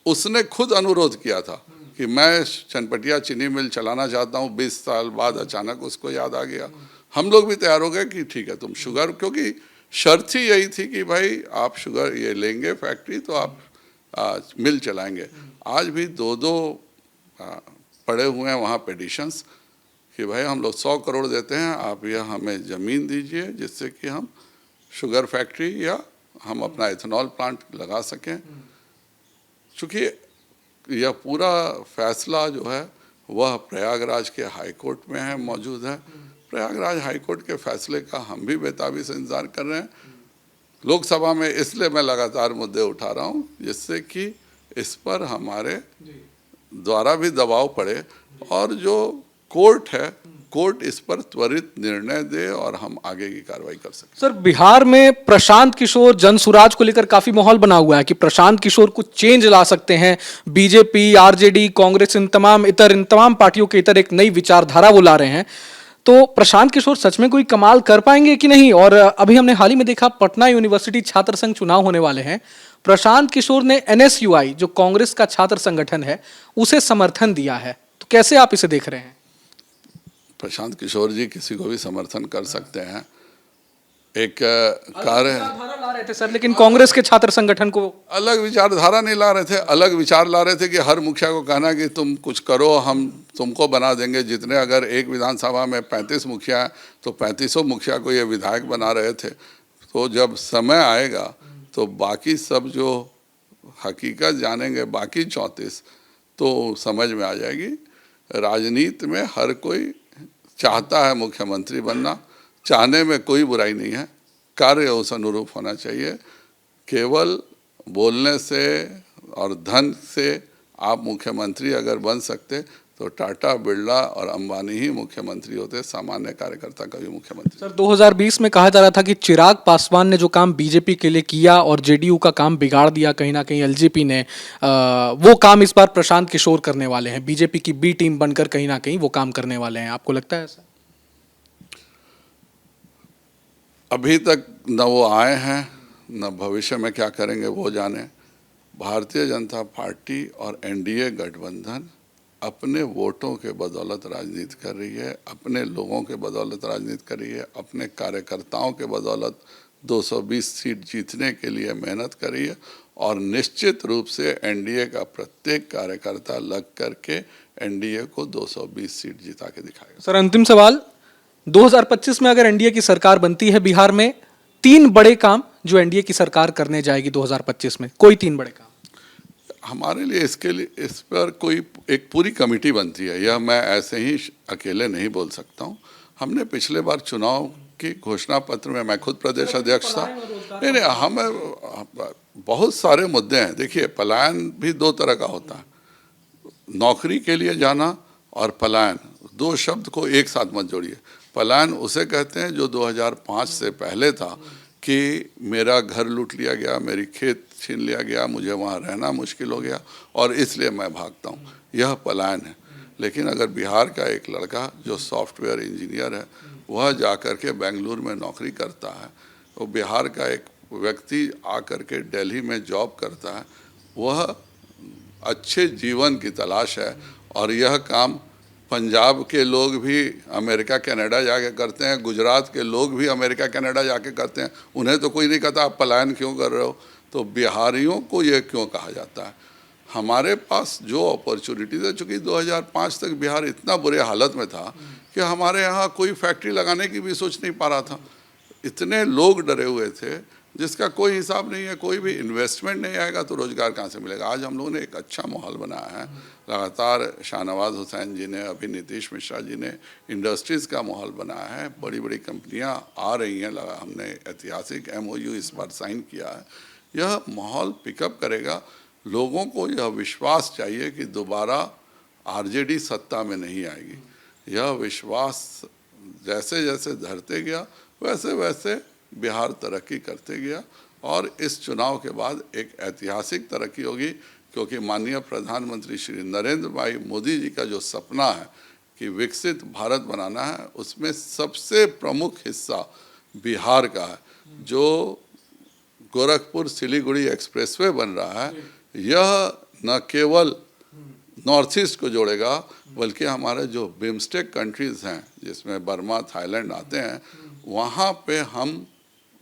S3: उसने खुद अनुरोध किया था कि मैं चनपटिया चीनी मिल चलाना चाहता हूँ। 20 साल बाद अचानक उसको याद आ गया। हम लोग भी तैयार हो गए कि ठीक है तुम शुगर, क्योंकि शर्त ही यही थी कि भाई आप शुगर ये लेंगे फैक्ट्री तो आप मिल चलाएंगे। आज भी 2-2 पड़े हुए हैं वहाँ पिटिशंस कि भाई हम लोग 100 करोड़ देते हैं, आप यह हमें ज़मीन दीजिए जिससे कि हम शुगर फैक्ट्री या हम अपना एथेनॉल प्लांट लगा सकें। चूँकि यह पूरा फैसला जो है वह प्रयागराज के हाई कोर्ट में है, मौजूद है। प्रयागराज हाई कोर्ट के फैसले का हम भी बेताबी से इंतज़ार कर रहे हैं। लोकसभा में इसलिए मैं लगातार मुद्दे उठा रहा हूँ जिससे कि इस पर हमारे द्वारा भी दबाव पड़े और जो कोर्ट है, कोर्ट इस पर त्वरित निर्णय दे और हम आगे की कार्रवाई कर सकें।
S2: सर, बिहार में प्रशांत किशोर जनसुराज को लेकर काफी माहौल बना हुआ है कि प्रशांत किशोर कुछ चेंज ला सकते हैं। बीजेपी, आरजेडी, कांग्रेस, इन तमाम पार्टियों के इतर एक नई विचारधारा वो ला रहे हैं। तो प्रशांत किशोर सच में कोई कमाल कर पाएंगे कि नहीं? और अभी हमने हाल ही में देखा, पटना यूनिवर्सिटी छात्र संघ चुनाव होने वाले हैं। प्रशांत किशोर ने एनएसयूआई, जो कांग्रेस का छात्र संगठन है, उसे समर्थन दिया है। तो कैसे आप इसे देख रहे हैं?
S3: प्रशांत किशोर जी किसी को भी समर्थन कर सकते हैं। एक कार्य
S2: ला रहे थे सर, लेकिन कांग्रेस के छात्र संगठन को
S3: अलग विचारधारा नहीं ला रहे थे, अलग विचार ला रहे थे कि हर मुखिया को कहना कि तुम कुछ करो, हम तुमको बना देंगे। जितने अगर एक विधानसभा में 35 मुखिया हैं तो 35 मुखिया को ये विधायक बना रहे थे। तो जब समय आएगा तो बाकी सब जो हकीकत जानेंगे, बाकी 34, तो समझ में आ जाएगी। राजनीति में हर कोई चाहता है मुख्यमंत्री बनना, चाहने में कोई बुराई नहीं है, कार्य उस अनुरूप होना चाहिए। केवल बोलने से और धन से आप मुख्यमंत्री अगर बन सकते तो टाटा, बिरला और अंबानी ही मुख्यमंत्री होते, सामान्य कार्यकर्ता कभी मुख्यमंत्री।
S2: सर, 2020 में कहा जा रहा था कि चिराग पासवान ने जो काम बीजेपी के लिए किया और जेडीयू का काम बिगाड़ दिया, कहीं ना कहीं एलजेपी ने, वो काम इस बार प्रशांत किशोर करने वाले हैं। बीजेपी की बी टीम बनकर कहीं ना कहीं वो काम करने वाले हैं। आपको लगता है ऐसा?
S3: अभी तक न वो आए हैं, न भविष्य में क्या करेंगे वो जाने। भारतीय जनता पार्टी और एनडीए गठबंधन अपने वोटों के बदौलत राजनीति कर रही है, अपने लोगों के बदौलत राजनीति कर रही है, अपने कार्यकर्ताओं के बदौलत 220 सीट जीतने के लिए मेहनत कर रही है। और निश्चित रूप से एनडीए का प्रत्येक कार्यकर्ता लग करके एनडीए को 220 सीट जिता के दिखाएगा।
S2: सर, अंतिम सवाल, 2025 में अगर एनडीए की सरकार बनती है बिहार में, 3 बड़े काम जो एनडीए की सरकार करने जाएगी 2025 में, कोई 3 बड़े काम?
S3: हमारे लिए इसके लिए इस पर कोई एक पूरी कमेटी बनती है, यह मैं ऐसे ही अकेले नहीं बोल सकता हूँ। हमने पिछले बार चुनाव की घोषणा पत्र में मैं खुद प्रदेश अध्यक्ष था। नहीं, हमें बहुत सारे मुद्दे हैं। देखिए, पलायन भी 2 तरह का होता है, नौकरी के लिए जाना और पलायन, 2 शब्द को एक साथ मत जोड़िए। पलायन उसे कहते हैं जो 2005 से पहले था कि मेरा घर लूट लिया गया, मेरी खेत छीन लिया गया, मुझे वहाँ रहना मुश्किल हो गया और इसलिए मैं भागता हूँ, यह पलायन है। लेकिन अगर बिहार का एक लड़का जो सॉफ्टवेयर इंजीनियर है वह जा कर के बेंगलुरु में नौकरी करता है, वो बिहार का एक व्यक्ति आ कर के दिल्ली में जॉब करता है, वह अच्छे जीवन की तलाश है। और यह काम पंजाब के लोग भी अमेरिका कनाडा जाके करते हैं, गुजरात के लोग भी अमेरिका कनाडा जाके करते हैं। उन्हें तो कोई नहीं कहता आप पलायन क्यों कर रहे हो। तो बिहारियों को ये क्यों कहा जाता है? हमारे पास जो अपॉर्चुनिटीज़ है, चूँकि 2005 तक बिहार इतना बुरे हालत में था कि हमारे यहाँ कोई फैक्ट्री लगाने की भी सोच नहीं पा रहा था। इतने लोग डरे हुए थे जिसका कोई हिसाब नहीं है। कोई भी इन्वेस्टमेंट नहीं आएगा तो रोज़गार कहाँ से मिलेगा? आज हम लोगों ने एक अच्छा माहौल बनाया है। लगातार शाहनवाज हुसैन जी ने, अभी नीतीश मिश्रा जी ने इंडस्ट्रीज़ का माहौल बनाया है। बड़ी बड़ी कंपनियां आ रही हैं। हमने ऐतिहासिक MOU इस बार साइन किया है। यह माहौल पिकअप करेगा। लोगों को यह विश्वास चाहिए कि दोबारा RJD सत्ता में नहीं आएगी। यह विश्वास जैसे जैसे धरते गया वैसे वैसे बिहार तरक्की करते गया और इस चुनाव के बाद एक ऐतिहासिक तरक्की होगी, क्योंकि माननीय प्रधानमंत्री श्री नरेंद्र भाई मोदी जी का जो सपना है कि विकसित भारत बनाना है, उसमें सबसे प्रमुख हिस्सा बिहार का है। जो गोरखपुर सिलीगुड़ी एक्सप्रेसवे बन रहा है, यह न केवल नॉर्थ ईस्ट को जोड़ेगा बल्कि हमारे जो बिम्स्टेक कंट्रीज़ हैं जिसमें बर्मा, थाईलैंड आते हैं, वहाँ पे हम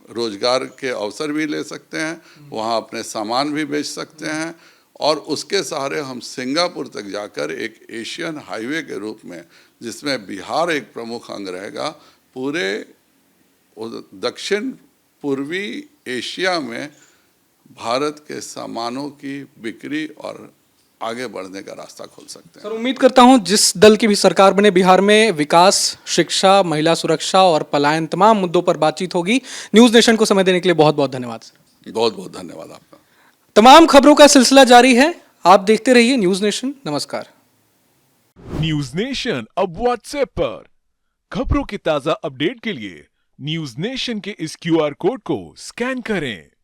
S3: रोज़गार के अवसर भी ले सकते हैं, वहाँ अपने सामान भी बेच सकते हैं और उसके सहारे हम सिंगापुर तक जाकर एक एशियन हाईवे के रूप में, जिसमें बिहार एक प्रमुख अंग रहेगा, पूरे दक्षिण पूर्वी एशिया में भारत के सामानों की बिक्री और आगे बढ़ने का रास्ता खोल सकते हैं।
S2: सर, उम्मीद करता हूं जिस दल की भी सरकार बने, बिहार में विकास, शिक्षा, महिला सुरक्षा और पलायन तमाम मुद्दों पर बातचीत होगी। न्यूज़ नेशन को समय देने के लिए बहुत बहुत धन्यवाद सर।
S3: बहुत बहुत धन्यवाद आपका।
S2: तमाम खबरों का सिलसिला जारी है, आप देखते रहिए न्यूज़ नेशन। नमस्कार।
S4: न्यूज नेशन अब व्हाट्सएप पर खबरों की ताजा अपडेट के लिए न्यूज नेशन के इस QR कोड को स्कैन करें।